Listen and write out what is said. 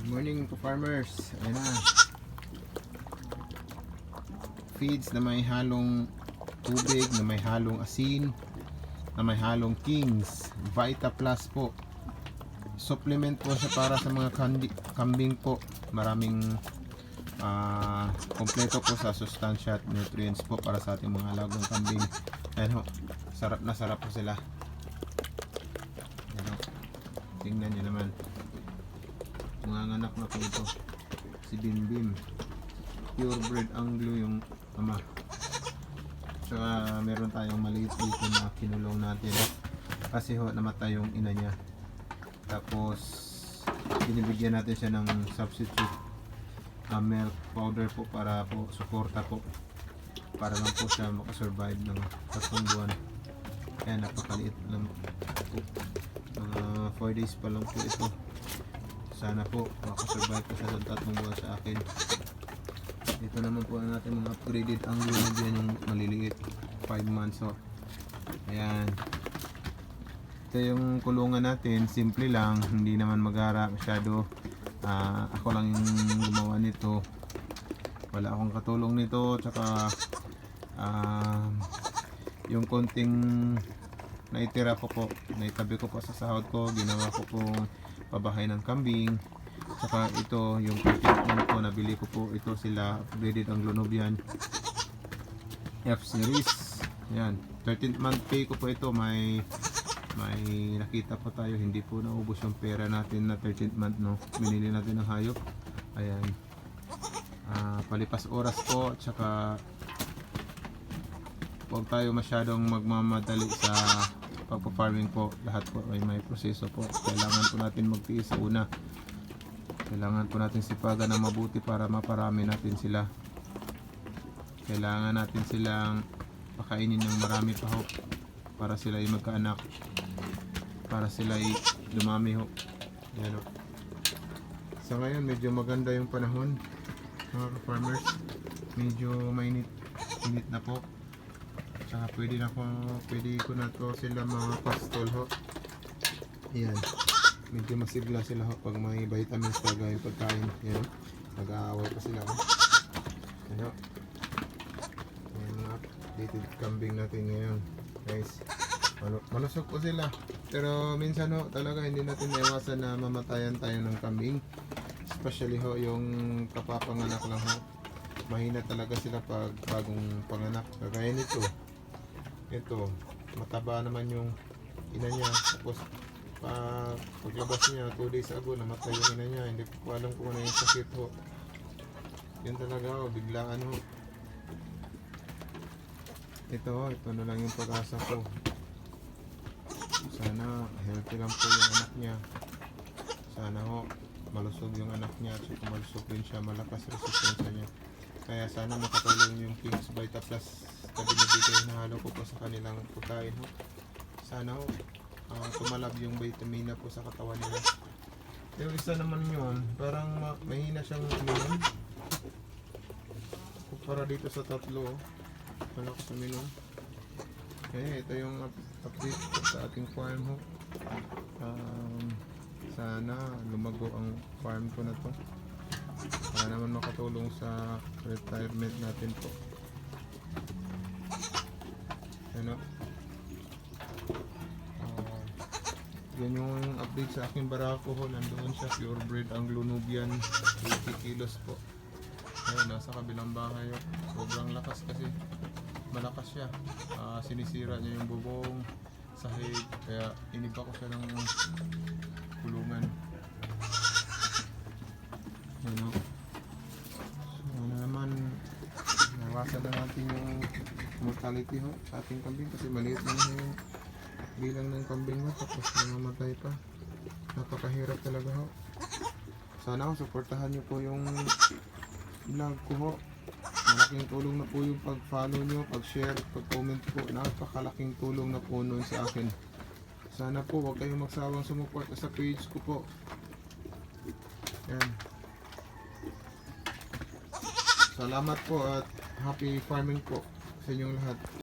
Morning po farmers. Ayan na. Feeds na may halong tubig, na may halong asin, na may halong Kings Vita Plus po. Supplement po siya para sa mga kambing po. Maraming kompleto po sa sustansya at nutrients po para sa ating mga alagang kambing. Ayan ho, sarap na sarap po sila. Ayan ho, tingnan nyo naman. Mga anak na po ito, si Bimbim, purebred Anglo yung ama. Tsaka meron tayong maliit dito na kinulong natin kasi ho namatay yung ina niya. Tapos binibigyan natin siya ng substitute milk powder po para po suporta po, para lang po siya makasurvive ng 3 buwan. Kaya napakaliit lang po, mga 4 days pa lang po ito. Sana po makasurvive po siya sa 3 buwan sa akin. Ito naman po ang natin mga upgraded Anglo na dyan, yung maliliit, 5 months ho. Ayan, ito yung kulungan natin, simple lang, hindi naman magara masyado. Ako lang yung gumawa nito, wala akong katulong nito. Tsaka yung konting naitira ko po, naitabi ko po sa sahod ko, ginawa ko pong pabahay ng kambing. Tsaka ito yung treatment ko, nabili ko po ito, sila upgraded Anglo Nubian F series. Yan, 13th month pay ko po ito. May nakita po tayo, hindi po naubos yung pera natin na 13th month, no? Binili natin ng hayop. Ayan, palipas oras po. Tsaka huwag tayo masyadong magmamadali sa pagpa-farming po. Lahat po ay may proseso po. Kailangan po natin magtiis sa una. Kailangan po natin sipagan na mabuti para maparami natin sila. Kailangan natin silang pakainin ng marami pa ho, para sila ay magkaanak, para sila ay dumami ho. Yan ho. Sa ngayon medyo maganda yung panahon mga farmers. Medyo mainit na po. Saka pwede ko na to sila mga pastol ho. Yan, medyo masigla sila ho pag may vitamins talaga yung pagkain. Yan, nag-aaway pa sila ho. Yan ho, yung mga updated kambing natin ngayon guys. Malusog po sila, pero minsan ho talaga hindi natin maiwasan na mamatayan tayo ng kambing, especially ho yung kapapanganak lang ho. Mahina talaga sila pag bagong panganak. Kagaya nito, ito mataba naman yung ina niya, tapos paglabas niya 2 days ago namatay yung ina niya. Hindi ko alam kung ano yung sakit ho. Yan talaga ho, biglaan ho. Ito na lang yung pag-asa ko. Sana healthy lang po yung anak niya. Sana ho malusog yung anak niya, at malusog din siya, malakas resistensya niya. Kaya sana makatulong yung Kings Vita Plus na binibigay na halo ko po sa kanilang pagkain ho. Sana ho tumalab yung vitamina po sa katawan nila. Yung isa naman yun, parang mahina siyang uminom kumpara dito sa tatlo. Malakas uminom. Okay, ito yung update po sa ating farm ho. Sana lumago ang farm ko na to, para naman makatulong sa retirement natin po. Ano? Yan yung update sa aking barako ho. Nandoon siya, purebred Anglo Nubian, 80 kilos po. Ayun, nasa kabilang bahay ho. Sobrang lakas kasi, malakas siya. Sinisira niya yung bubong, sahig, kaya iniba ko siya ng kulungan. Ano? So naman, nawasan na natin yung mortality ho sa ating kambing, kasi maliit lang yung bilang ng kambing ho, tapos namamatay pa. Napakahirap talaga ho. Sana ho suportahan nyo po yung vlog ko ho. Malaking tulong na po yung pag-follow nyo, pag-share, pag-comment po. Napakalaking tulong na po nun sa akin. Sana po huwag kayong magsawang sumuporta sa page ko po. Yan. Salamat po at happy farming po sa inyong lahat.